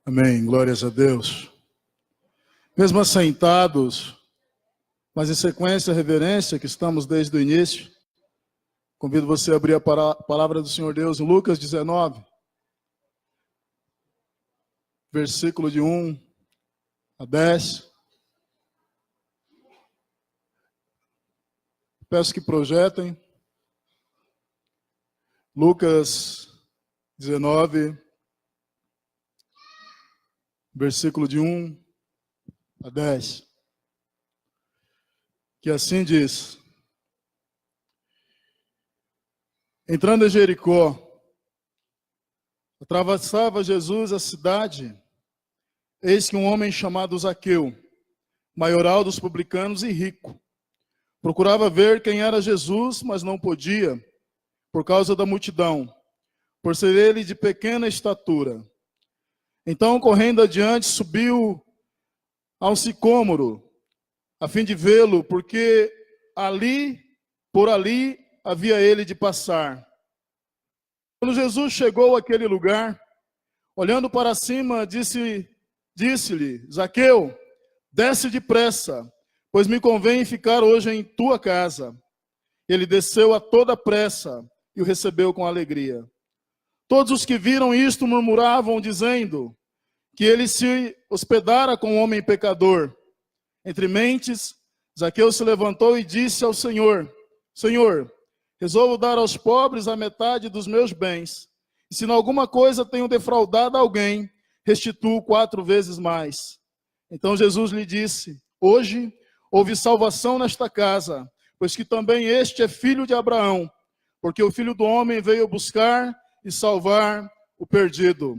Amém, glórias a Deus. Mesmo assentados, mas em sequência, reverência, que estamos desde o início, convido você a abrir a palavra do Senhor Deus em Lucas 19, versículo de 1 a 10. Peço que projetem. Lucas 19, versículo de 1 a 10. Que assim diz: entrando em Jericó, atravessava Jesus a cidade, eis que um homem chamado Zaqueu, maioral dos publicanos e rico, procurava ver quem era Jesus, mas não podia, por causa da multidão, por ser ele de pequena estatura. Então, correndo adiante, subiu a um sicômoro, a fim de vê-lo, porque por ali, havia ele de passar. Quando Jesus chegou àquele lugar, olhando para cima, disse-lhe: Zaqueu, desce depressa, pois me convém ficar hoje em tua casa. Ele desceu a toda pressa e o recebeu com alegria. Todos os que viram isto murmuravam, dizendo que ele se hospedara com um homem pecador. Entre mentes, Zaqueu se levantou e disse ao Senhor: Senhor, resolvo dar aos pobres a metade dos meus bens. E se em alguma coisa tenho defraudado alguém, restituo 4 vezes mais. Então Jesus lhe disse: hoje houve salvação nesta casa, pois que também este é filho de Abraão, porque o Filho do Homem veio buscar e salvar o perdido.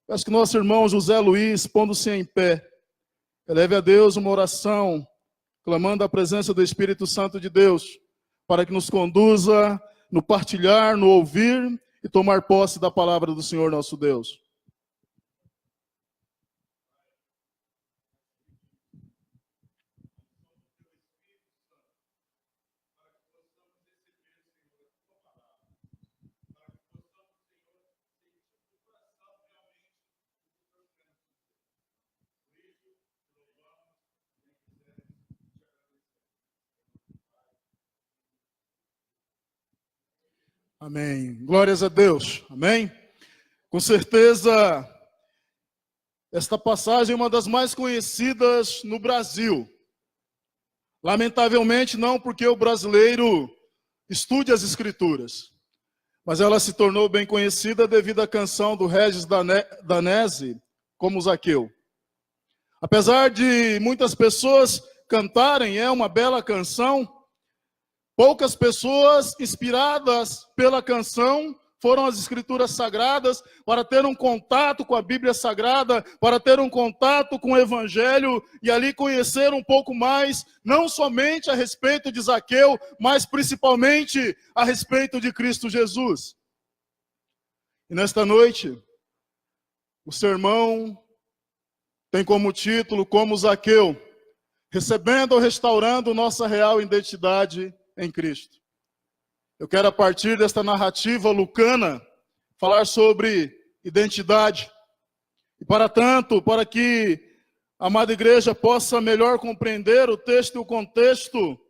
Peço que nosso irmão José Luiz, pondo-se em pé, eleve a Deus uma oração, clamando a presença do Espírito Santo de Deus, para que nos conduza no partilhar, no ouvir e tomar posse da palavra do Senhor nosso Deus. Amém. Glórias a Deus. Amém. Com certeza, esta passagem é uma das mais conhecidas no Brasil. Lamentavelmente, não porque o brasileiro estude as Escrituras, mas ela se tornou bem conhecida devido à canção do Regis Danese, como Zaqueu. Apesar de muitas pessoas cantarem, é uma bela canção, poucas pessoas inspiradas pela canção foram às Escrituras Sagradas para ter um contato com a Bíblia Sagrada, para ter um contato com o Evangelho e ali conhecer um pouco mais, não somente a respeito de Zaqueu, mas principalmente a respeito de Cristo Jesus. E nesta noite, o sermão tem como título, como Zaqueu, recebendo ou restaurando nossa real identidade em Cristo. Eu quero, a partir desta narrativa lucana, falar sobre identidade. E para tanto, para que a amada igreja possa melhor compreender o texto e o contexto,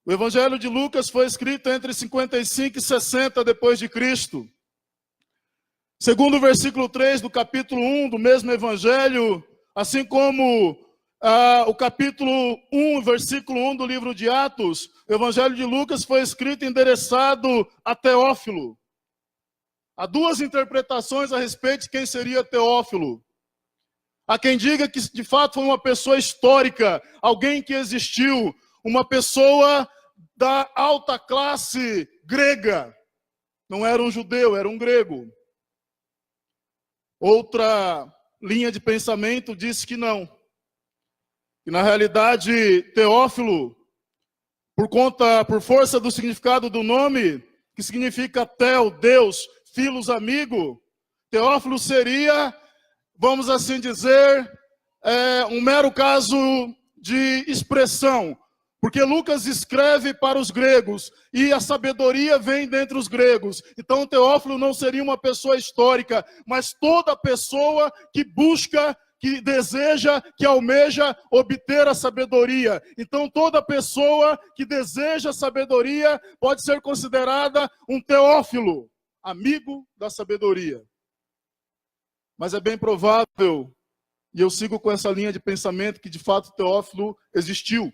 o Evangelho de Lucas foi escrito entre 55 e 60 depois de Cristo. Segundo o versículo 3 do capítulo 1 do mesmo Evangelho, assim como o capítulo 1, versículo 1 do livro de Atos, o Evangelho de Lucas foi escrito e endereçado a Teófilo. Há 2 interpretações a respeito de quem seria Teófilo. Há quem diga que de fato foi uma pessoa histórica, alguém que existiu, uma pessoa da alta classe grega. Não era um judeu, era um grego. Outra linha de pensamento diz que não. E na realidade, Teófilo, por força do significado do nome, que significa Theo, Deus, Filos, amigo, Teófilo seria, vamos assim dizer, um mero caso de expressão, Porque Lucas escreve para os gregos e a sabedoria vem dentre os gregos. Então Teófilo não seria uma pessoa histórica, mas toda pessoa que busca, que deseja, que almeja obter a sabedoria. Então toda pessoa que deseja sabedoria pode ser considerada um Teófilo, amigo da sabedoria. Mas é bem provável, e eu sigo com essa linha de pensamento, que de fato Teófilo existiu.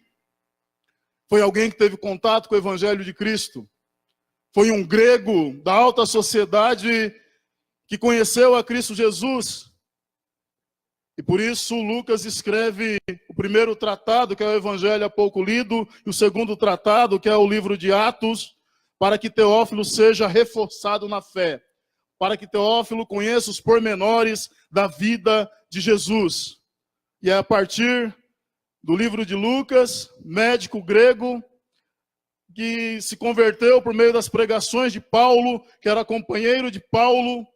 Foi alguém que teve contato com o Evangelho de Cristo. Foi um grego da alta sociedade que conheceu a Cristo Jesus. E por isso Lucas escreve o primeiro tratado, que é o Evangelho há pouco lido, e o segundo tratado, que é o livro de Atos, para que Teófilo seja reforçado na fé, para que Teófilo conheça os pormenores da vida de Jesus. E é a partir do livro de Lucas, médico grego, que se converteu por meio das pregações de Paulo, que era companheiro de Paulo,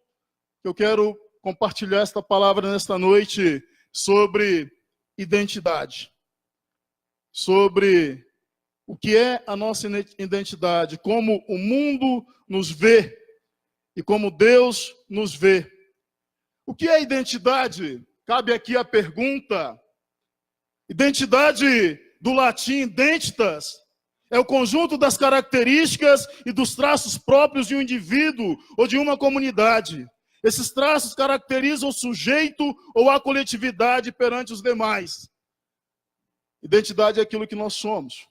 que eu quero compartilhar esta palavra nesta noite sobre identidade. Sobre o que é a nossa identidade, como o mundo nos vê e como Deus nos vê. O que é identidade? Cabe aqui a pergunta. Identidade, do latim identitas, é o conjunto das características e dos traços próprios de um indivíduo ou de uma comunidade. Esses traços caracterizam o sujeito ou a coletividade perante os demais. Identidade é aquilo que nós somos.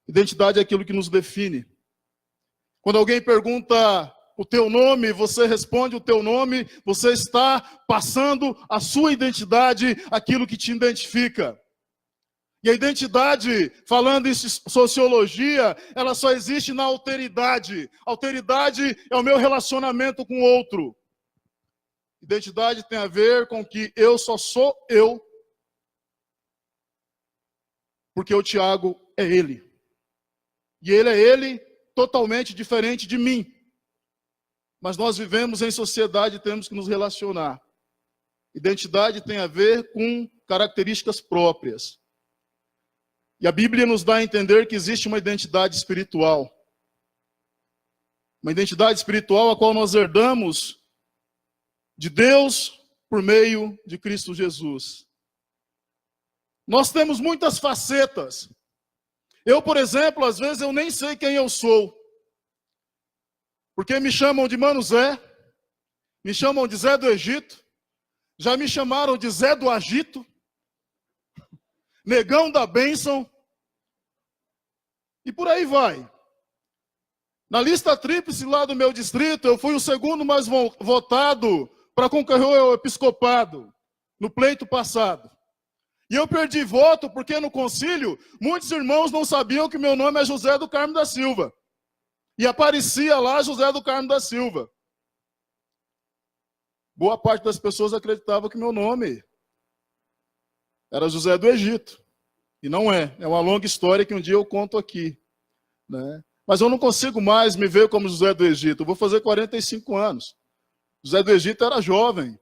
Identidade é aquilo que nos define. Quando alguém pergunta o teu nome, você responde o teu nome, você está passando a sua identidade, aquilo que te identifica. E a identidade, falando em sociologia, ela só existe na alteridade. Alteridade é o meu relacionamento com o outro. Identidade tem a ver com que eu só sou eu, porque o Tiago é ele. E ele é ele totalmente diferente de mim. Mas nós vivemos em sociedade e temos que nos relacionar. Identidade tem a ver com características próprias. E a Bíblia nos dá a entender que existe uma identidade espiritual. Uma identidade espiritual a qual nós herdamos de Deus por meio de Cristo Jesus. Nós temos muitas facetas. Eu, por exemplo, às vezes eu nem sei quem eu sou. Porque me chamam de Mano Zé, me chamam de Zé do Egito, já me chamaram de Zé do Agito, Negão da Bênção, e por aí vai. Na lista tríplice lá do meu distrito, eu fui o segundo mais votado para concorrer ao episcopado, no pleito passado. E eu perdi voto porque no concílio, muitos irmãos não sabiam que meu nome é José do Carmo da Silva. E aparecia lá José do Carmo da Silva. Boa parte das pessoas acreditava que meu nome era José do Egito. E não é. É uma longa história que um dia eu conto aqui. Né? Mas eu não consigo mais me ver como José do Egito. Eu vou fazer 45 anos. José do Egito era jovem.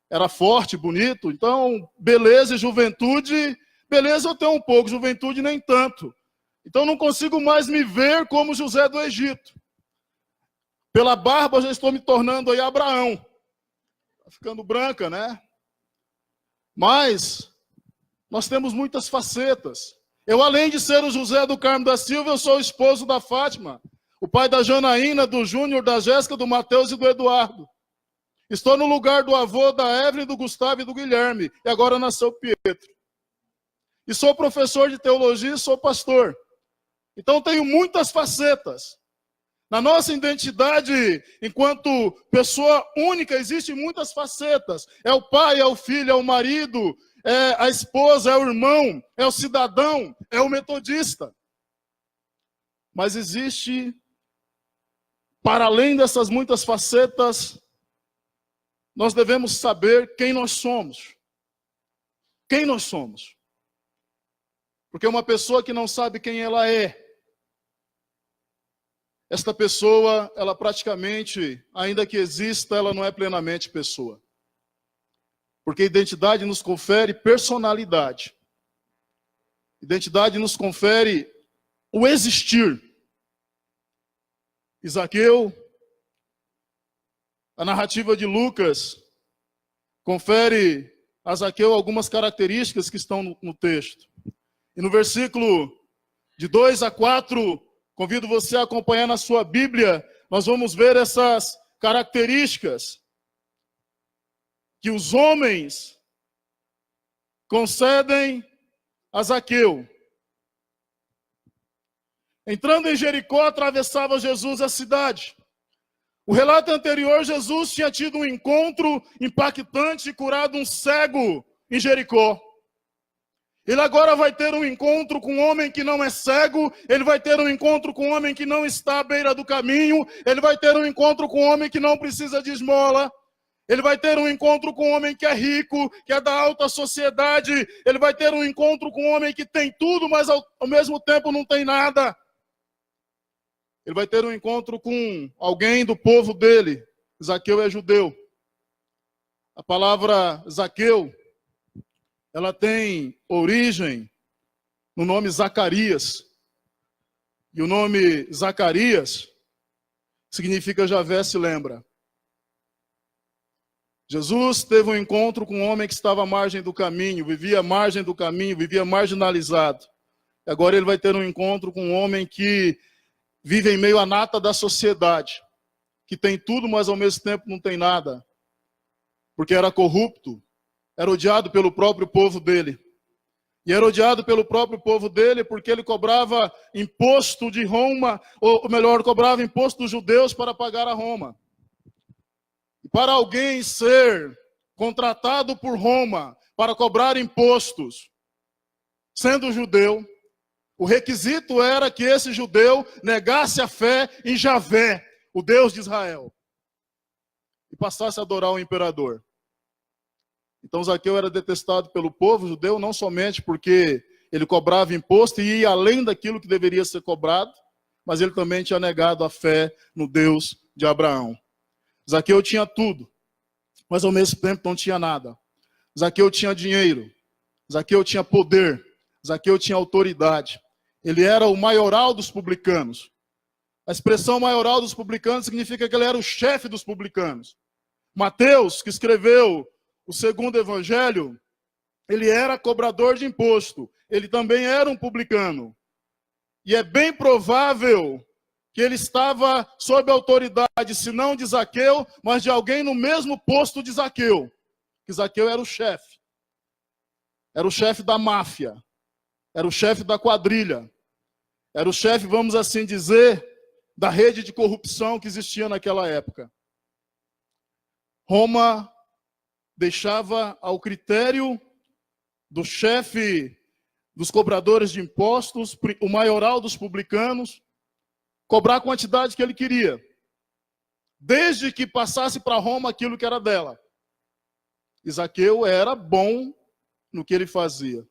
Era forte, bonito. Então, beleza e juventude. Beleza eu tenho um pouco, juventude nem tanto. Então não consigo mais me ver como José do Egito. Pela barba eu já estou me tornando aí Abraão. Tá ficando branca, né? Mas nós temos muitas facetas. Eu, além de ser o José do Carmo da Silva, eu sou o esposo da Fátima, o pai da Janaína, do Júnior, da Jéssica, do Mateus e do Eduardo. Estou no lugar do avô da Evelyn, do Gustavo e do Guilherme. E agora nasceu Pietro. E sou professor de teologia e sou pastor. Então tenho muitas facetas. Na nossa identidade, enquanto pessoa única, existem muitas facetas. É o pai, é o filho, é o marido, é a esposa, é o irmão, é o cidadão, é o metodista. Mas existe, para além dessas muitas facetas, nós devemos saber quem nós somos. Quem nós somos. Porque uma pessoa que não sabe quem ela é, esta pessoa, ela praticamente, ainda que exista, ela não é plenamente pessoa. Porque identidade nos confere personalidade. Identidade nos confere o existir. E Zaqueu, a narrativa de Lucas, confere a Zaqueu algumas características que estão no texto. E no versículo de 2 a 4, convido você a acompanhar na sua Bíblia, nós vamos ver essas características que os homens concedem a Zaqueu. Entrando em Jericó, atravessava Jesus a cidade. O relato anterior, Jesus tinha tido um encontro impactante e curado um cego em Jericó. Ele agora vai ter um encontro com um homem que não é cego, ele vai ter um encontro com um homem que não está à beira do caminho, ele vai ter um encontro com um homem que não precisa de esmola, ele vai ter um encontro com um homem que é rico, que é da alta sociedade, ele vai ter um encontro com um homem que tem tudo, mas ao mesmo tempo não tem nada. Ele vai ter um encontro com alguém do povo dele. Zaqueu é judeu. A palavra Zaqueu, ela tem origem no nome Zacarias. E o nome Zacarias significa Javé se lembra. Jesus teve um encontro com um homem que estava à margem do caminho, vivia à margem do caminho, vivia marginalizado. E agora ele vai ter um encontro com um homem que vive em meio à nata da sociedade, que tem tudo, mas ao mesmo tempo não tem nada, porque era corrupto, era odiado pelo próprio povo dele. E era odiado pelo próprio povo dele porque ele cobrava imposto de Roma, ou melhor, cobrava imposto dos judeus para pagar a Roma. E para alguém ser contratado por Roma para cobrar impostos, sendo judeu, o requisito era que esse judeu negasse a fé em Javé, o Deus de Israel, e passasse a adorar o imperador. Então Zaqueu era detestado pelo povo judeu, não somente porque ele cobrava imposto e ia além daquilo que deveria ser cobrado, mas ele também tinha negado a fé no Deus de Abraão. Zaqueu tinha tudo, mas ao mesmo tempo não tinha nada. Zaqueu tinha dinheiro, Zaqueu tinha poder, Zaqueu tinha autoridade. Ele era o maioral dos publicanos. A expressão maioral dos publicanos significa que ele era o chefe dos publicanos. Mateus, que escreveu o segundo evangelho, ele era cobrador de imposto. Ele também era um publicano. E é bem provável que ele estava sob a autoridade, se não de Zaqueu, mas de alguém no mesmo posto de Zaqueu. Que Zaqueu era o chefe. Era o chefe da máfia. Era o chefe da quadrilha. Era o chefe, vamos assim dizer, da rede de corrupção que existia naquela época. Roma deixava ao critério do chefe dos cobradores de impostos, o maioral dos publicanos, cobrar a quantidade que ele queria, desde que passasse para Roma aquilo que era dela. E Zaqueu era bom no que ele fazia.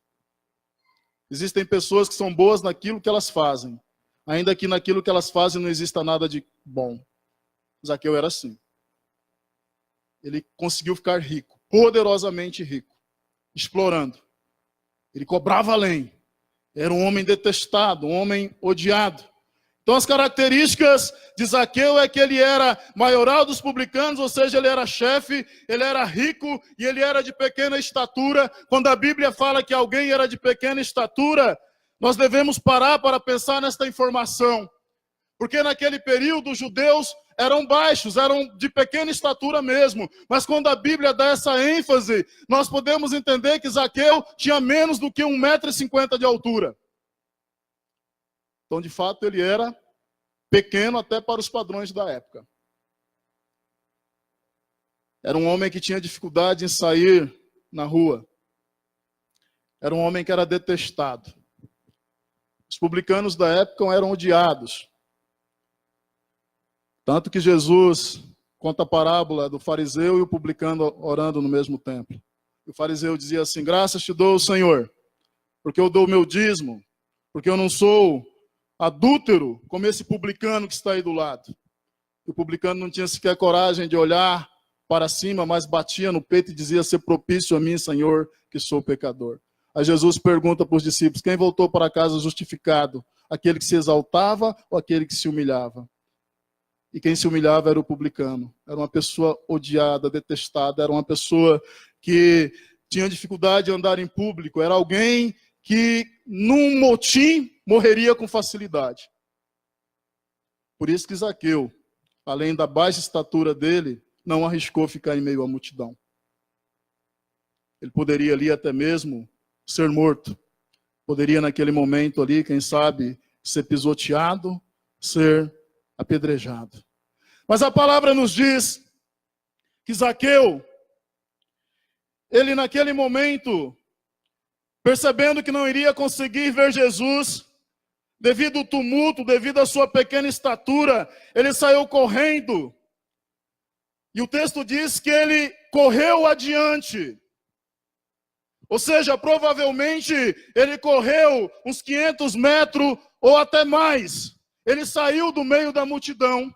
Existem pessoas que são boas naquilo que elas fazem, ainda que naquilo que elas fazem não exista nada de bom. Zaqueu era assim. Ele conseguiu ficar rico, poderosamente rico, explorando. Ele cobrava além. Era um homem detestado, um homem odiado. Então as características de Zaqueu é que ele era maioral dos publicanos, ou seja, ele era chefe, ele era rico e ele era de pequena estatura. Quando a Bíblia fala que alguém era de pequena estatura, nós devemos parar para pensar nesta informação. Porque naquele período os judeus eram baixos, eram de pequena estatura mesmo. Mas quando a Bíblia dá essa ênfase, nós podemos entender que Zaqueu tinha menos do que 1,50 m de altura. Então, de fato, ele era pequeno até para os padrões da época. Era um homem que tinha dificuldade em sair na rua. Era um homem que era detestado. Os publicanos da época eram odiados. Tanto que Jesus conta a parábola do fariseu e o publicano orando no mesmo templo. E o fariseu dizia assim: graças te dou, Senhor, porque eu dou o meu dízimo, porque eu não sou adúltero como esse publicano que está aí do lado. O publicano não tinha sequer coragem de olhar para cima, mas batia no peito e dizia: ser propício a mim, Senhor, que sou pecador. Aí Jesus pergunta para os discípulos: quem voltou para casa justificado? Aquele que se exaltava ou aquele que se humilhava? E quem se humilhava era o publicano. Era uma pessoa odiada, detestada, era uma pessoa que tinha dificuldade de andar em público, era alguém que num motim morreria com facilidade. Por isso que Zaqueu, além da baixa estatura dele, não arriscou ficar em meio à multidão. Ele poderia ali até mesmo ser morto. Poderia naquele momento ali, quem sabe, ser pisoteado, ser apedrejado. Mas a palavra nos diz que Zaqueu, ele naquele momento, percebendo que não iria conseguir ver Jesus, devido ao tumulto, devido à sua pequena estatura, ele saiu correndo. E o texto diz que ele correu adiante. Ou seja, provavelmente ele correu uns 500 metros ou até mais. Ele saiu do meio da multidão.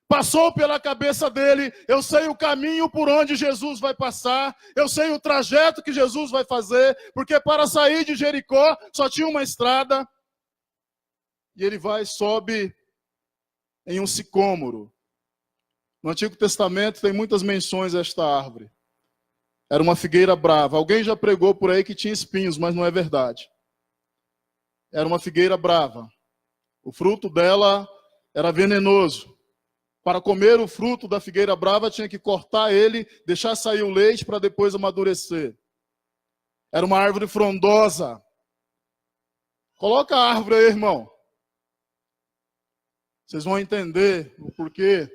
Passou pela cabeça dele: eu sei o caminho por onde Jesus vai passar, eu sei o trajeto que Jesus vai fazer, porque para sair de Jericó só tinha uma estrada. E ele vai, sobe em um sicômoro. No Antigo Testamento tem muitas menções a esta árvore. Era uma figueira brava. Alguém já pregou por aí que tinha espinhos, mas não é verdade. Era uma figueira brava. O fruto dela era venenoso. Para comer o fruto da figueira brava, tinha que cortar ele, deixar sair o leite para depois amadurecer. Era uma árvore frondosa. Coloca a árvore aí, irmão. Vocês vão entender o porquê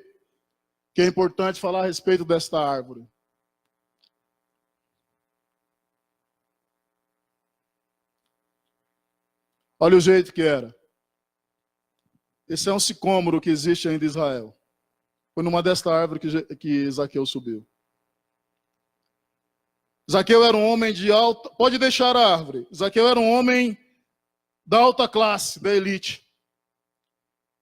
que é importante falar a respeito desta árvore. Olha o jeito que era. Esse é um sicômoro que existe ainda em Israel. Foi numa desta árvore que Zaqueu subiu. Zaqueu era um homem de alta... Pode deixar a árvore. Zaqueu era um homem da alta classe, da elite.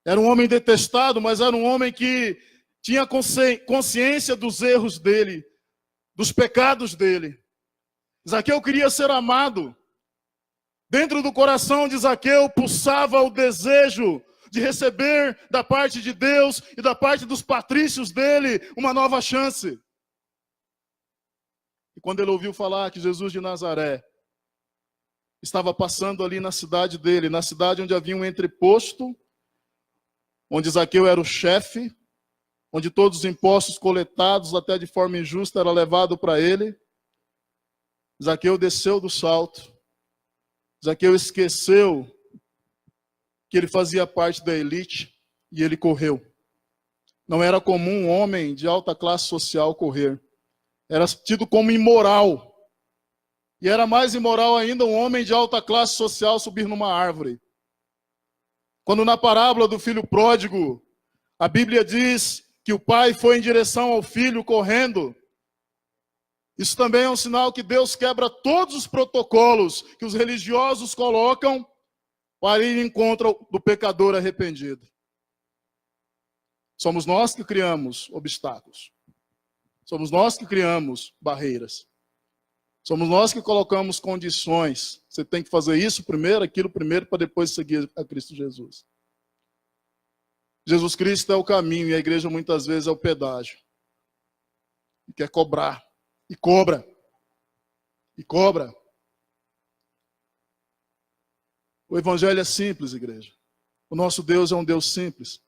Era um homem detestado, mas era um homem que tinha consciência dos erros dele, dos pecados dele. Zaqueu queria ser amado. Dentro do coração de Zaqueu pulsava o desejo de receber da parte de Deus e da parte dos patrícios dele uma nova chance. E quando ele ouviu falar que Jesus de Nazaré estava passando ali na cidade dele, na cidade onde havia um entreposto, onde Zaqueu era o chefe, onde todos os impostos coletados, até de forma injusta, era levado para ele, Zaqueu desceu do salto. Zaqueu esqueceu que ele fazia parte da elite e ele correu. Não era comum um homem de alta classe social correr. Era tido como imoral. E era mais imoral ainda um homem de alta classe social subir numa árvore. Quando na parábola do filho pródigo, a Bíblia diz que o pai foi em direção ao filho correndo, isso também é um sinal que Deus quebra todos os protocolos que os religiosos colocam para ir em contra do pecador arrependido. Somos nós que criamos obstáculos. Somos nós que criamos barreiras. Somos nós que colocamos condições. Você tem que fazer isso primeiro, aquilo primeiro, para depois seguir a Cristo Jesus. Jesus Cristo é o caminho e a igreja muitas vezes é o pedágio. E quer cobrar. E cobra. E cobra. O evangelho é simples, igreja. O nosso Deus é um Deus simples.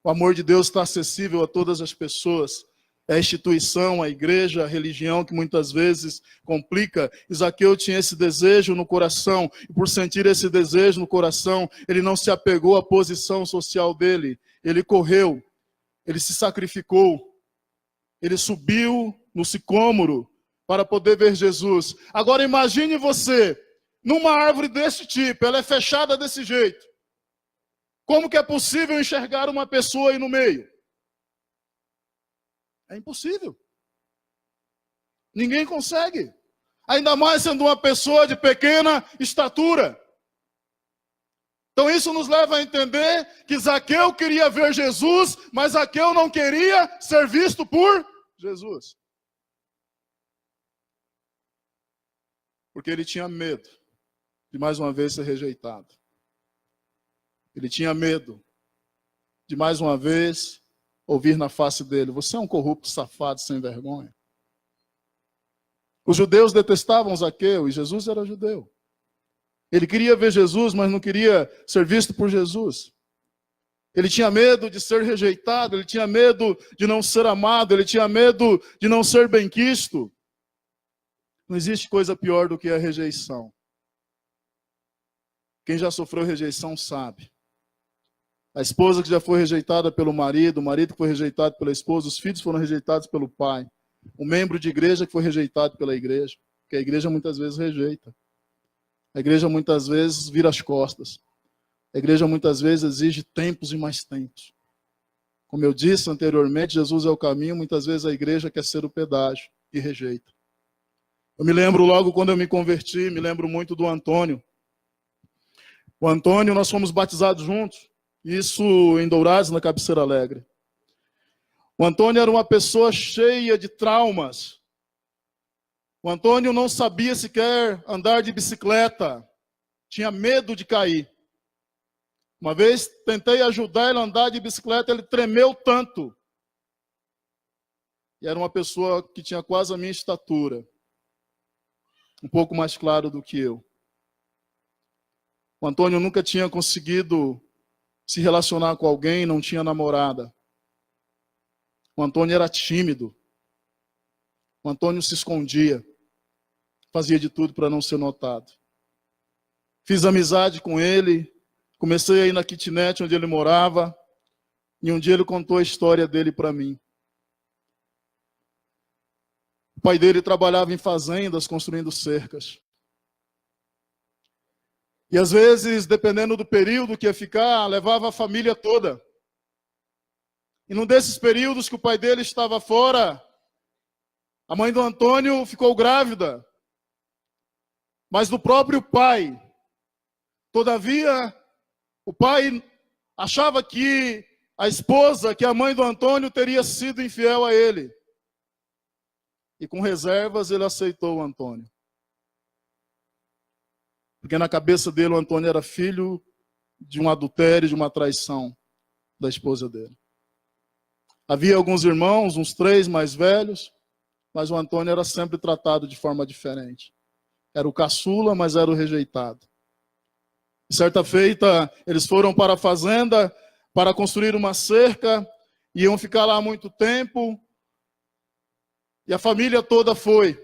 O amor de Deus está acessível a todas as pessoas. É a instituição, a igreja, a religião que muitas vezes complica. Zaqueu tinha esse desejo no coração. E por sentir esse desejo no coração, ele não se apegou à posição social dele. Ele correu. Ele se sacrificou. Ele subiu no sicômoro para poder ver Jesus. Agora imagine você, numa árvore desse tipo, ela é fechada desse jeito. Como que é possível enxergar uma pessoa aí no meio? É impossível. Ninguém consegue. Ainda mais sendo uma pessoa de pequena estatura. Então isso nos leva a entender que Zaqueu queria ver Jesus, mas Zaqueu não queria ser visto por Jesus. Porque ele tinha medo de mais uma vez ser rejeitado. Ele tinha medo de mais uma vez ouvir na face dele: você é um corrupto, safado, sem vergonha. Os judeus detestavam Zaqueu e Jesus era judeu. Ele queria ver Jesus, mas não queria ser visto por Jesus. Ele tinha medo de ser rejeitado, ele tinha medo de não ser amado, ele tinha medo de não ser benquisto. Não existe coisa pior do que a rejeição. Quem já sofreu rejeição sabe. A esposa que já foi rejeitada pelo marido, o marido que foi rejeitado pela esposa, os filhos foram rejeitados pelo pai. Um membro de igreja que foi rejeitado pela igreja, porque a igreja muitas vezes rejeita. A igreja muitas vezes vira as costas. A igreja muitas vezes exige tempos e mais tempos. Como eu disse anteriormente, Jesus é o caminho, muitas vezes a igreja quer ser o pedágio e rejeita. Eu me lembro logo quando eu me converti, me lembro muito do Antônio. O Antônio, nós fomos batizados juntos, isso em Dourados, na Cabeceira Alegre. O Antônio era uma pessoa cheia de traumas. O Antônio não sabia sequer andar de bicicleta, tinha medo de cair. Uma vez tentei ajudar ele a andar de bicicleta, ele tremeu tanto. E era uma pessoa que tinha quase a minha estatura, um pouco mais claro do que eu. O Antônio nunca tinha conseguido se relacionar com alguém, não tinha namorada. O Antônio era tímido. O Antônio se escondia. Fazia de tudo para não ser notado. Fiz amizade com ele. Comecei a ir na kitnet onde ele morava. E um dia ele contou a história dele para mim. O pai dele trabalhava em fazendas, construindo cercas. E às vezes, dependendo do período que ia ficar, levava a família toda. E num desses períodos que o pai dele estava fora, a mãe do Antônio ficou grávida. Mas do próprio pai. Todavia, o pai achava que a esposa, que a mãe do Antônio, teria sido infiel a ele. E com reservas ele aceitou o Antônio. Porque na cabeça dele o Antônio era filho de um adultério, de uma traição da esposa dele. Havia alguns irmãos, uns 3 mais velhos, mas o Antônio era sempre tratado de forma diferente. Era o caçula, mas era o rejeitado. Certa feita, eles foram para a fazenda para construir uma cerca, iam ficar lá muito tempo, e a família toda foi.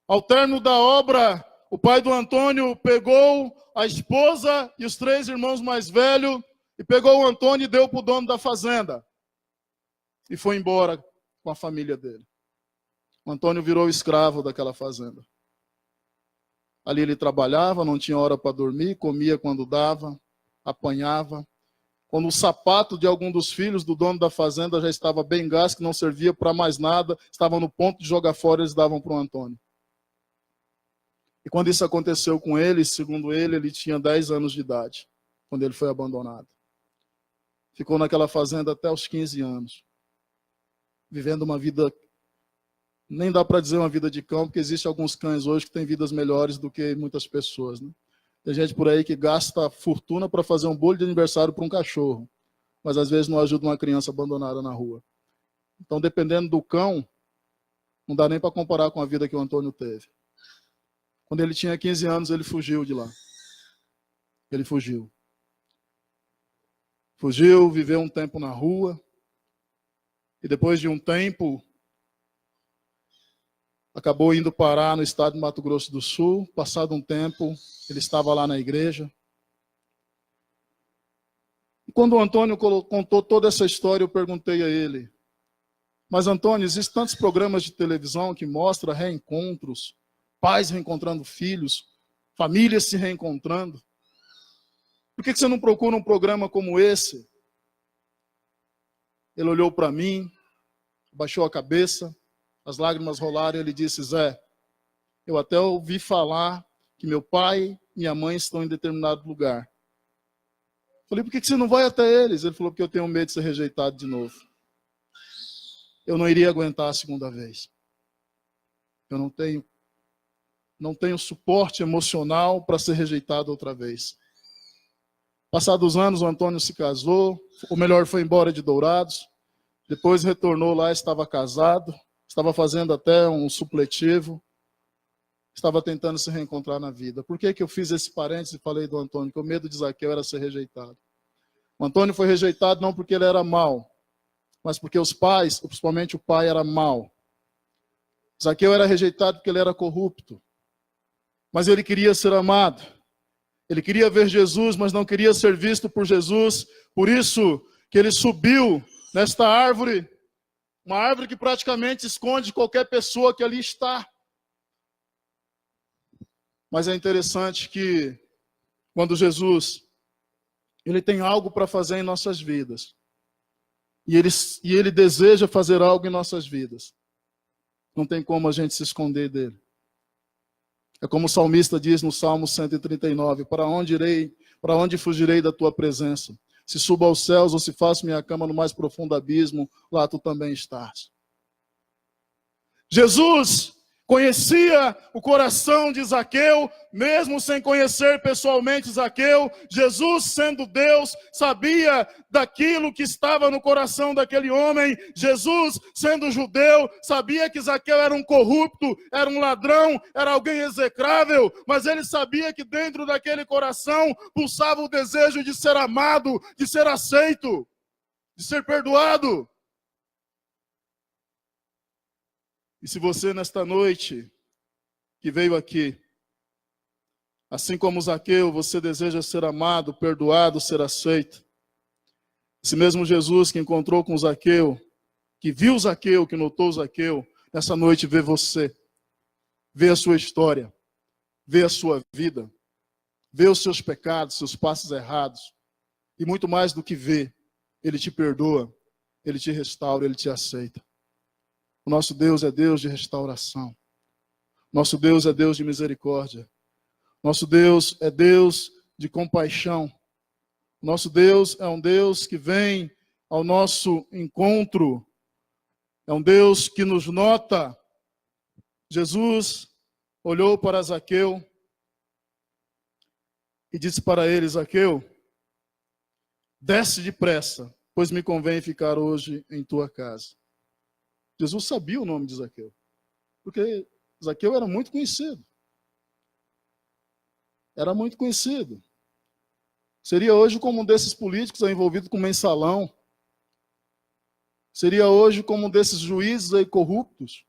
Ao término da obra, o pai do Antônio pegou a esposa e os 3 irmãos mais velhos, e pegou o Antônio e deu para o dono da fazenda. E foi embora com a família dele. O Antônio virou escravo daquela fazenda. Ali ele trabalhava, não tinha hora para dormir, comia quando dava, apanhava. Quando o sapato de algum dos filhos do dono da fazenda já estava bem gasto, que não servia para mais nada, estava no ponto de jogar fora, eles davam para o Antônio. E quando isso aconteceu com ele, segundo ele tinha 10 anos de idade, quando ele foi abandonado. Ficou naquela fazenda até os 15 anos, vivendo uma vida, nem dá para dizer uma vida de cão, porque existem alguns cães hoje que têm vidas melhores do que muitas pessoas, né? Tem gente por aí que gasta fortuna para fazer um bolo de aniversário para um cachorro, mas às vezes não ajuda uma criança abandonada na rua. Então, dependendo do cão, não dá nem para comparar com a vida que o Antônio teve. Quando ele tinha 15 anos, ele fugiu de lá. Ele fugiu. Fugiu, viveu um tempo na rua, e depois de um tempo, acabou indo parar no estado de Mato Grosso do Sul. Passado um tempo, ele estava lá na igreja. E quando o Antônio contou toda essa história, eu perguntei a ele: mas Antônio, existem tantos programas de televisão que mostram reencontros, pais reencontrando filhos, famílias se reencontrando. Por que você não procura um programa como esse? Ele olhou para mim, baixou a cabeça, as lágrimas rolaram e ele disse: Zé, eu até ouvi falar que meu pai e minha mãe estão em determinado lugar. Falei: por que você não vai até eles? Ele falou: porque eu tenho medo de ser rejeitado de novo. Eu não iria aguentar a segunda vez. Eu não tenho não tem o suporte emocional para ser rejeitado outra vez. Passados anos, o Antônio se casou, ou melhor, foi embora de Dourados, depois retornou lá, estava casado, estava fazendo até um supletivo, estava tentando se reencontrar na vida. Por que eu fiz esse parênteses e falei do Antônio? Porque o medo de Zaqueu era ser rejeitado. O Antônio foi rejeitado não porque ele era mau, mas porque os pais, principalmente o pai, era mau. Zaqueu era rejeitado porque ele era corrupto, mas ele queria ser amado. Ele queria ver Jesus, mas não queria ser visto por Jesus. Por isso que ele subiu nesta árvore, uma árvore que praticamente esconde qualquer pessoa que ali está. Mas é interessante que quando Jesus, ele tem algo para fazer em nossas vidas, e ele deseja fazer algo em nossas vidas, não tem como a gente se esconder dele. É como o salmista diz no Salmo 139, para onde irei, para onde fugirei da tua presença? Se subo aos céus ou se faço minha cama no mais profundo abismo, lá tu também estás. Jesus conhecia o coração de Zaqueu, mesmo sem conhecer pessoalmente Zaqueu. Jesus, sendo Deus, sabia daquilo que estava no coração daquele homem. Jesus, sendo judeu, sabia que Zaqueu era um corrupto, era um ladrão, era alguém execrável, mas ele sabia que dentro daquele coração pulsava o desejo de ser amado, de ser aceito, de ser perdoado. E se você, nesta noite, que veio aqui, assim como Zaqueu, você deseja ser amado, perdoado, ser aceito. Esse mesmo Jesus que encontrou com Zaqueu, que viu Zaqueu, que notou Zaqueu, nessa noite vê você, vê a sua história, vê a sua vida, vê os seus pecados, seus passos errados. E muito mais do que vê, Ele te perdoa, Ele te restaura, Ele te aceita. O nosso Deus é Deus de restauração. Nosso Deus é Deus de misericórdia. Nosso Deus é Deus de compaixão. Nosso Deus é um Deus que vem ao nosso encontro. É um Deus que nos nota. Jesus olhou para Zaqueu e disse para ele: Zaqueu, desce depressa, pois me convém ficar hoje em tua casa. Jesus sabia o nome de Zaqueu, porque Zaqueu era muito conhecido. Era muito conhecido. Seria hoje como um desses políticos envolvido com mensalão. Seria hoje como um desses juízes aí corruptos.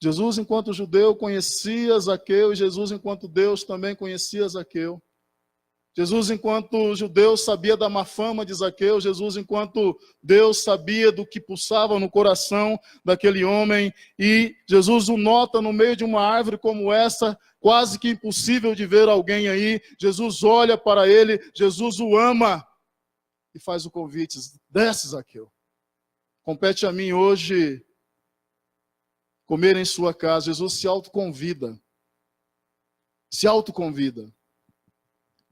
Jesus, enquanto judeu, conhecia Zaqueu, e Jesus, enquanto Deus, também conhecia Zaqueu. Jesus, enquanto judeu, sabia da má fama de Zaqueu. Jesus, enquanto Deus, sabia do que pulsava no coração daquele homem. E Jesus o nota no meio de uma árvore como essa, quase que impossível de ver alguém aí. Jesus olha para ele, Jesus o ama e faz o convite: desce, Zaqueu. Compete a mim hoje comer em sua casa. Jesus se autoconvida. Se autoconvida.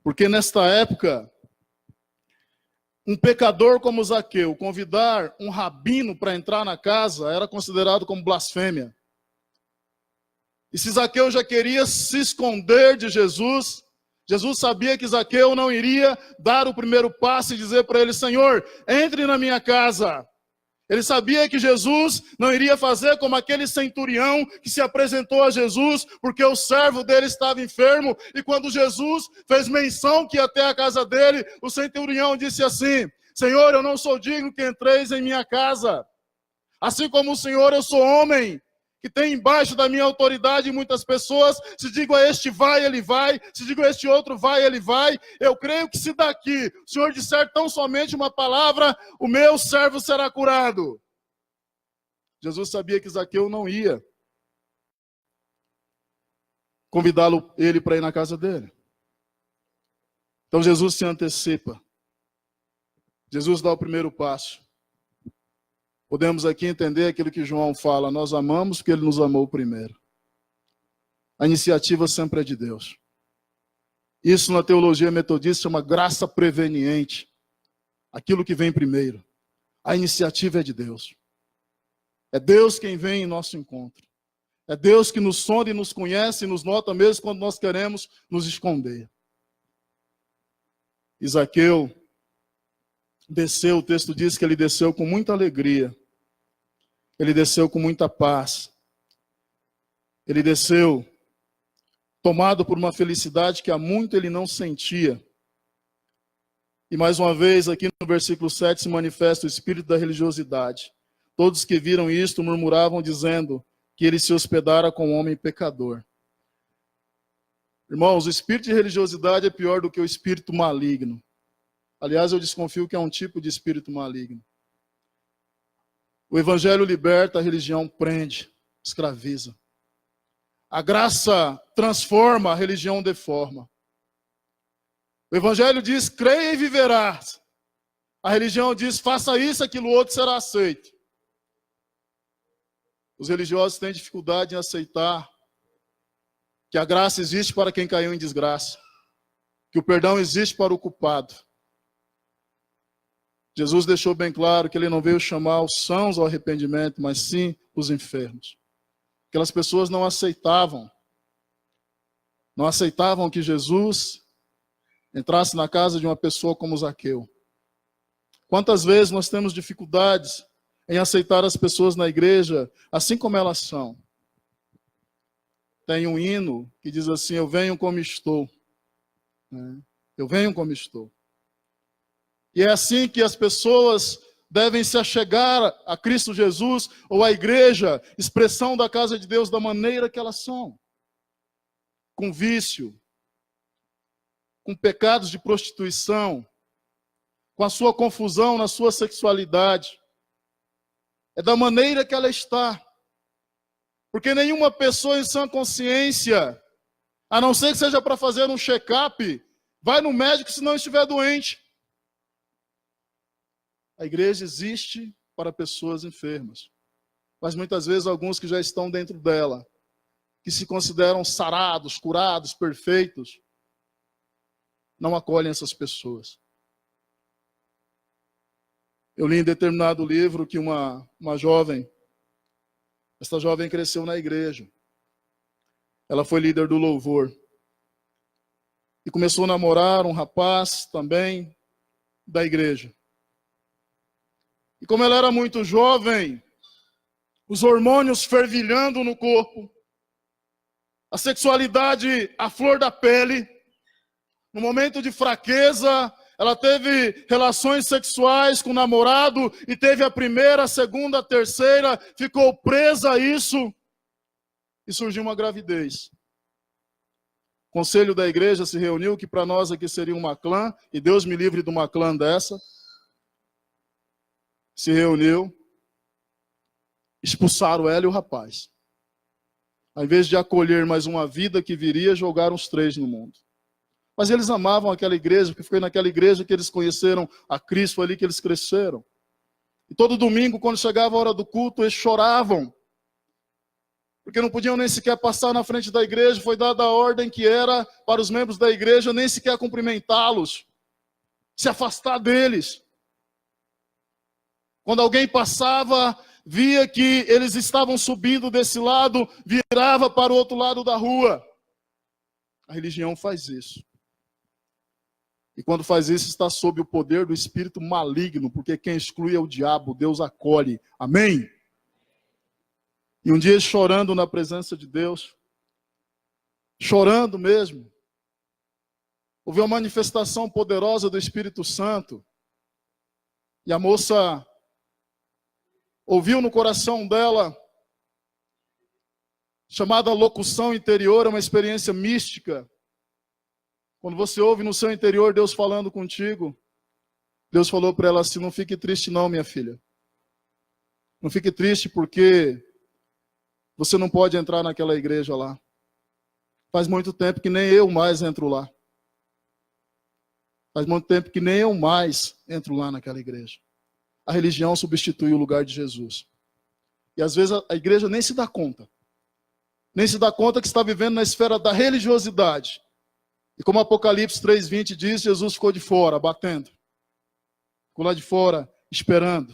Porque nesta época, um pecador como Zaqueu convidar um rabino para entrar na casa era considerado como blasfêmia. E se Zaqueu já queria se esconder de Jesus, Jesus sabia que Zaqueu não iria dar o primeiro passo e dizer para ele: Senhor, entre na minha casa. Ele sabia que Jesus não iria fazer como aquele centurião que se apresentou a Jesus, porque o servo dele estava enfermo, e quando Jesus fez menção que ia até a casa dele, o centurião disse assim: Senhor, eu não sou digno que entreis em minha casa. Assim como o Senhor, eu sou homem, que tem embaixo da minha autoridade muitas pessoas. Se digo a este vai, ele vai. Se digo a este outro vai, ele vai. Eu creio que se daqui o Senhor disser tão somente uma palavra, o meu servo será curado. Jesus sabia que Zaqueu não ia convidá-lo ele para ir na casa dele. Então Jesus se antecipa. Jesus dá o primeiro passo. Podemos aqui entender aquilo que João fala: nós amamos porque ele nos amou primeiro. A iniciativa sempre é de Deus. Isso na teologia metodista chama graça preveniente. Aquilo que vem primeiro. A iniciativa é de Deus. É Deus quem vem em nosso encontro. É Deus que nos sonda e nos conhece e nos nota mesmo quando nós queremos nos esconder. E Zaqueu desceu, o texto diz que ele desceu com muita alegria. Ele desceu com muita paz. Ele desceu tomado por uma felicidade que há muito ele não sentia. E mais uma vez, aqui no versículo 7, se manifesta o espírito da religiosidade. Todos que viram isto murmuravam, dizendo que ele se hospedara com um homem pecador. Irmãos, o espírito de religiosidade é pior do que o espírito maligno. Aliás, eu desconfio que é um tipo de espírito maligno. O evangelho liberta, a religião prende, escraviza. A graça transforma, a religião deforma. O evangelho diz, creia e viverás. A religião diz, faça isso, aquilo outro será aceito. Os religiosos têm dificuldade em aceitar que a graça existe para quem caiu em desgraça, que o perdão existe para o culpado. Jesus deixou bem claro que ele não veio chamar os sãos ao arrependimento, mas sim os enfermos. Aquelas pessoas não aceitavam que Jesus entrasse na casa de uma pessoa como Zaqueu. Quantas vezes nós temos dificuldades em aceitar as pessoas na igreja assim como elas são? Tem um hino que diz assim, eu venho como estou. Eu venho como estou. E é assim que as pessoas devem se achegar a Cristo Jesus ou à igreja, expressão da casa de Deus da maneira que elas são. Com vício, com pecados de prostituição, com a sua confusão na sua sexualidade. É da maneira que ela está. Porque nenhuma pessoa em sã consciência, a não ser que seja para fazer um check-up, vai no médico se não estiver doente. A igreja existe para pessoas enfermas. Mas muitas vezes alguns que já estão dentro dela, que se consideram sarados, curados, perfeitos, não acolhem essas pessoas. Eu li em determinado livro que uma jovem, essa jovem cresceu na igreja. Ela foi líder do louvor. E começou a namorar um rapaz também da igreja. E como ela era muito jovem, os hormônios fervilhando no corpo, a sexualidade à flor da pele, no momento de fraqueza, ela teve relações sexuais com o namorado e teve a primeira, a segunda, a terceira, ficou presa a isso e surgiu uma gravidez. O conselho da igreja se reuniu, que para nós aqui seria uma clã, e Deus me livre de uma clã dessa. Se reuniu, expulsaram ela e o rapaz. Ao invés de acolher mais uma vida que viria, jogaram os três no mundo. Mas eles amavam aquela igreja, porque foi naquela igreja que eles conheceram a Cristo, ali que eles cresceram. E todo domingo, quando chegava a hora do culto, eles choravam. Porque não podiam nem sequer passar na frente da igreja, foi dada a ordem que era para os membros da igreja nem sequer cumprimentá-los, se afastar deles. Quando alguém passava, via que eles estavam subindo desse lado, virava para o outro lado da rua. A religião faz isso. E quando faz isso, está sob o poder do espírito maligno, porque quem exclui é o diabo, Deus acolhe. Amém? E um dia chorando na presença de Deus, chorando mesmo, houve uma manifestação poderosa do Espírito Santo, e a moça ouviu no coração dela, chamada locução interior, uma experiência mística. Quando você ouve no seu interior Deus falando contigo, Deus falou para ela assim, não fique triste não, minha filha. Não fique triste porque você não pode entrar naquela igreja lá. Faz muito tempo que nem eu mais entro lá. Faz muito tempo que nem eu mais entro lá naquela igreja. A religião substitui o lugar de Jesus. E às vezes a igreja nem se dá conta. Nem se dá conta que está vivendo na esfera da religiosidade. E como Apocalipse 3:20 diz, Jesus ficou de fora, batendo. Ficou lá de fora, esperando.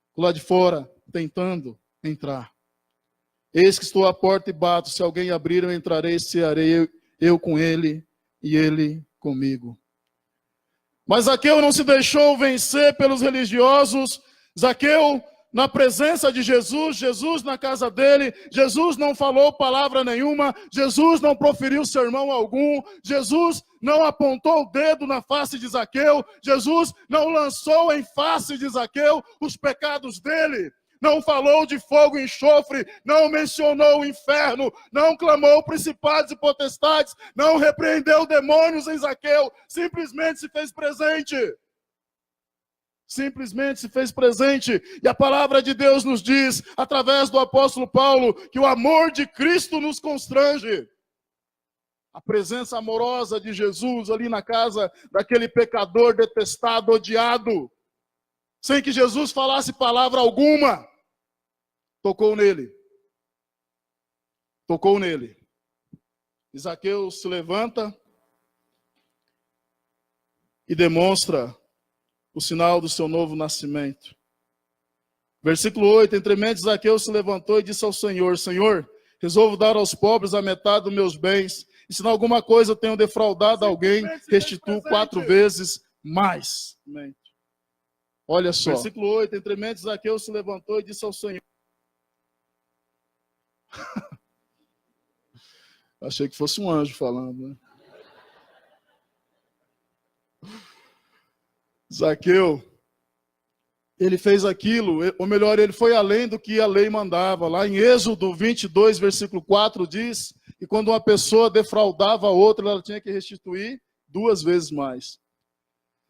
Ficou lá de fora, tentando entrar. Eis que estou à porta e bato. Se alguém abrir, eu entrarei e cearei eu com ele e ele comigo. Mas Zaqueu não se deixou vencer pelos religiosos. Zaqueu, na presença de Jesus, Jesus na casa dele, Jesus não falou palavra nenhuma, Jesus não proferiu sermão algum, Jesus não apontou o dedo na face de Zaqueu, Jesus não lançou em face de Zaqueu os pecados dele, não falou de fogo e enxofre, não mencionou o inferno, não clamou principados e potestades, não repreendeu demônios em Zaqueu, simplesmente se fez presente. Simplesmente se fez presente. E a palavra de Deus nos diz, através do apóstolo Paulo, que o amor de Cristo nos constrange. A presença amorosa de Jesus ali na casa daquele pecador detestado, odiado, sem que Jesus falasse palavra alguma, tocou nele. Tocou nele. E Zaqueu se levanta e demonstra o sinal do seu novo nascimento. Versículo 8, entremente Zaqueu se levantou e disse ao Senhor, Senhor, resolvo dar aos pobres a metade dos meus bens, e se em alguma coisa eu tenho defraudado alguém, restituo 4 vezes mais. Olha só. Versículo 8, entremente Zaqueu se levantou e disse ao Senhor. Achei que fosse um anjo falando, né? Zaqueu, ele fez aquilo, ou melhor, ele foi além do que a lei mandava. Lá em Êxodo 22, versículo 4, diz que quando uma pessoa defraudava a outra, ela tinha que restituir 2 vezes mais.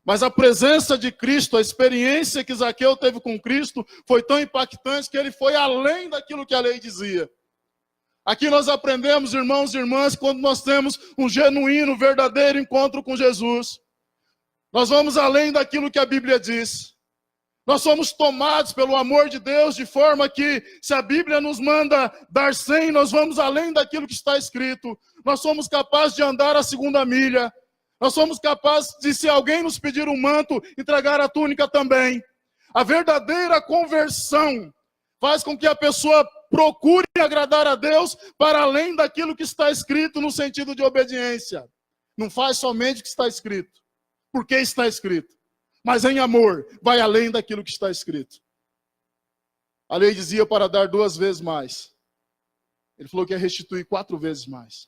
Mas a presença de Cristo, a experiência que Zaqueu teve com Cristo, foi tão impactante que ele foi além daquilo que a lei dizia. Aqui nós aprendemos, irmãos e irmãs, quando nós temos um genuíno, verdadeiro encontro com Jesus, nós vamos além daquilo que a Bíblia diz. Nós somos tomados pelo amor de Deus, de forma que, se a Bíblia nos manda dar 100, nós vamos além daquilo que está escrito. Nós somos capazes de andar a 2ª milha. Nós somos capazes de, se alguém nos pedir um manto, entregar a túnica também. A verdadeira conversão faz com que a pessoa procure agradar a Deus para além daquilo que está escrito no sentido de obediência. Não faz somente o que está escrito, porque está escrito. Mas em amor, vai além daquilo que está escrito. A lei dizia para dar 2 vezes mais. Ele falou que ia restituir 4 vezes mais.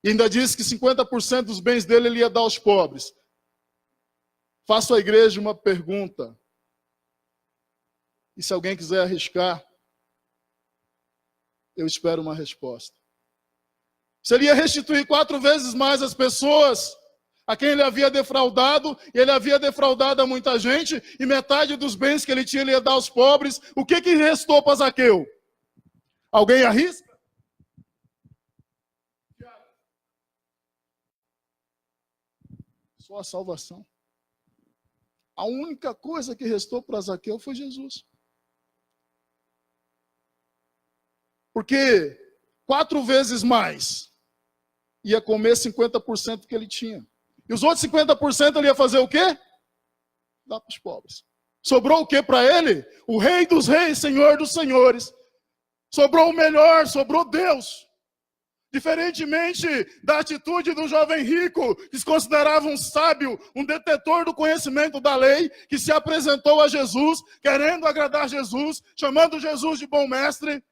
E ainda disse que 50% dos bens dele ele ia dar aos pobres. Faço à igreja uma pergunta. E se alguém quiser arriscar, eu espero uma resposta. Se ele ia restituir 4 vezes mais as pessoas a quem ele havia defraudado, e ele havia defraudado a muita gente, e metade dos bens que ele tinha ele ia dar aos pobres, o que restou para Zaqueu? Alguém arrisca? Só a salvação. A única coisa que restou para Zaqueu foi Jesus. Porque 4 vezes mais ia comer 50% que ele tinha. E os outros 50% ele ia fazer o quê? Dar para os pobres. Sobrou o quê para ele? O Rei dos Reis, Senhor dos Senhores. Sobrou o melhor, sobrou Deus. Diferentemente da atitude do jovem rico, que se considerava um sábio, um detetor do conhecimento da lei, que se apresentou a Jesus, querendo agradar Jesus, chamando Jesus de bom mestre.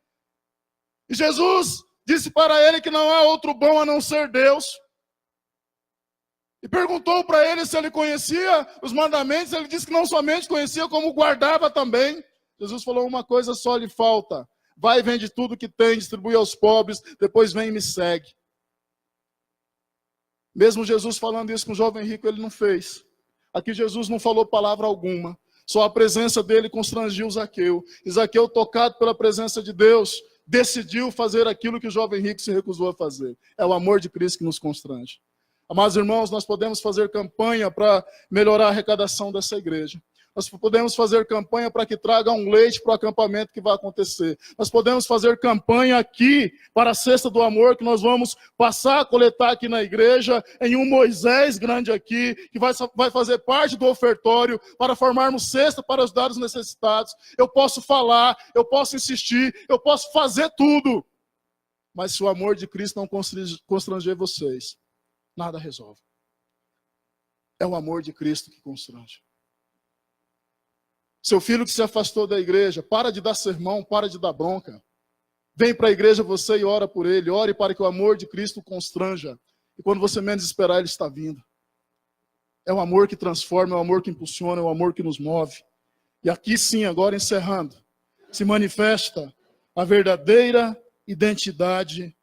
E Jesus disse para ele que não há outro bom a não ser Deus. E perguntou para ele se ele conhecia os mandamentos. Ele disse que não somente conhecia, como guardava também. Jesus falou: uma coisa só lhe falta. Vai e vende tudo que tem, distribui aos pobres, depois vem e me segue. Mesmo Jesus falando isso com o jovem rico, ele não fez. Aqui Jesus não falou palavra alguma. Só a presença dele constrangiu Zaqueu. E Zaqueu, tocado pela presença de Deus, decidiu fazer aquilo que o jovem rico se recusou a fazer. É o amor de Cristo que nos constrange. Amados irmãos, nós podemos fazer campanha para melhorar a arrecadação dessa igreja. Nós podemos fazer campanha para que traga um leite para o acampamento que vai acontecer. Nós podemos fazer campanha aqui para a cesta do amor que nós vamos passar a coletar aqui na igreja, em um Moisés grande aqui, que vai fazer parte do ofertório para formarmos cesta para ajudar os necessitados. Eu posso falar, eu posso insistir, eu posso fazer tudo. Mas se o amor de Cristo não constranger vocês, nada resolve. É o amor de Cristo que constrange. Seu filho que se afastou da igreja, para de dar sermão, para de dar bronca. Vem para a igreja você e ora por ele. Ore para que o amor de Cristo constranja. E quando você menos esperar, ele está vindo. É o amor que transforma, é o amor que impulsiona, é o amor que nos move. E aqui sim, agora encerrando, se manifesta a verdadeira identidade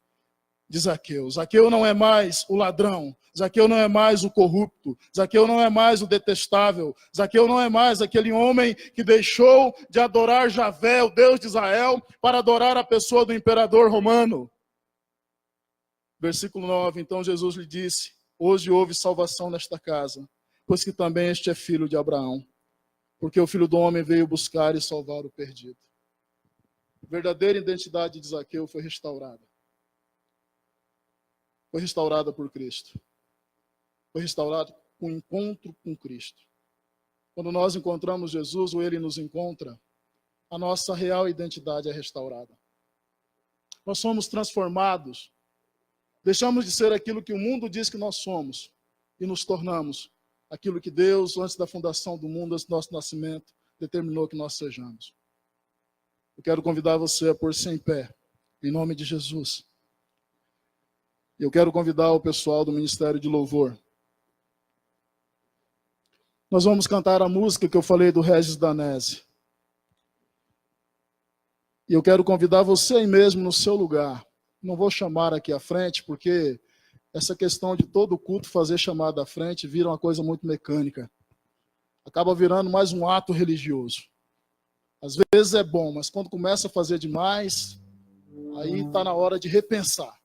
de Zaqueu. Zaqueu não é mais o ladrão. Zaqueu não é mais o corrupto. Zaqueu não é mais o detestável. Zaqueu não é mais aquele homem que deixou de adorar Javé, o Deus de Israel, para adorar a pessoa do imperador romano. Versículo 9. Então Jesus lhe disse: hoje houve salvação nesta casa, pois que também este é filho de Abraão. Porque o Filho do Homem veio buscar e salvar o perdido. A verdadeira identidade de Zaqueu foi restaurada. Foi restaurada por Cristo. Foi restaurado com o encontro com Cristo. Quando nós encontramos Jesus, ou Ele nos encontra, a nossa real identidade é restaurada. Nós somos transformados. Deixamos de ser aquilo que o mundo diz que nós somos e nos tornamos aquilo que Deus, antes da fundação do mundo, antes do nosso nascimento, determinou que nós sejamos. Eu quero convidar você a pôr-se em pé, em nome de Jesus. Eu quero convidar o pessoal do Ministério de Louvor. Nós vamos cantar a música que eu falei do Regis Danese. E eu quero convidar você aí mesmo no seu lugar. Não vou chamar aqui à frente, porque essa questão de todo culto fazer chamada à frente vira uma coisa muito mecânica. Acaba virando mais um ato religioso. Às vezes é bom, mas quando começa a fazer demais, aí está na hora de repensar.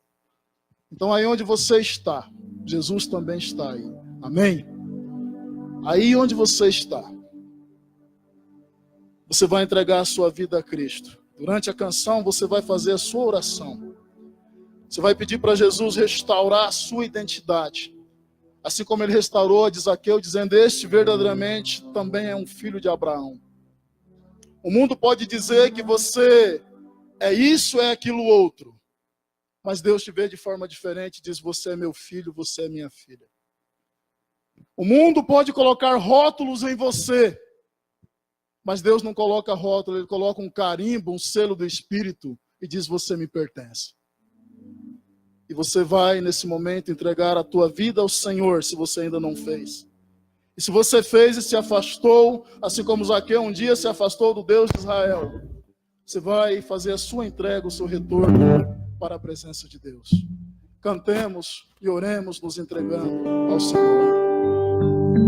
Então aí onde você está, Jesus também está aí. Amém? Aí onde você está, você vai entregar a sua vida a Cristo. Durante a canção você vai fazer a sua oração. Você vai pedir para Jesus restaurar a sua identidade. Assim como ele restaurou a de Zaqueu, dizendo: este verdadeiramente também é um filho de Abraão. O mundo pode dizer que você é isso, é aquilo outro. Mas Deus te vê de forma diferente e diz: você é meu filho, você é minha filha. O mundo pode colocar rótulos em você, mas Deus não coloca rótulo, Ele coloca um carimbo, um selo do Espírito e diz: você me pertence. E você vai, nesse momento, entregar a tua vida ao Senhor, se você ainda não fez. E se você fez e se afastou, assim como Zaqueu um dia se afastou do Deus de Israel, você vai fazer a sua entrega, o seu retorno para a presença de Deus. Cantemos e oremos nos entregando ao Senhor.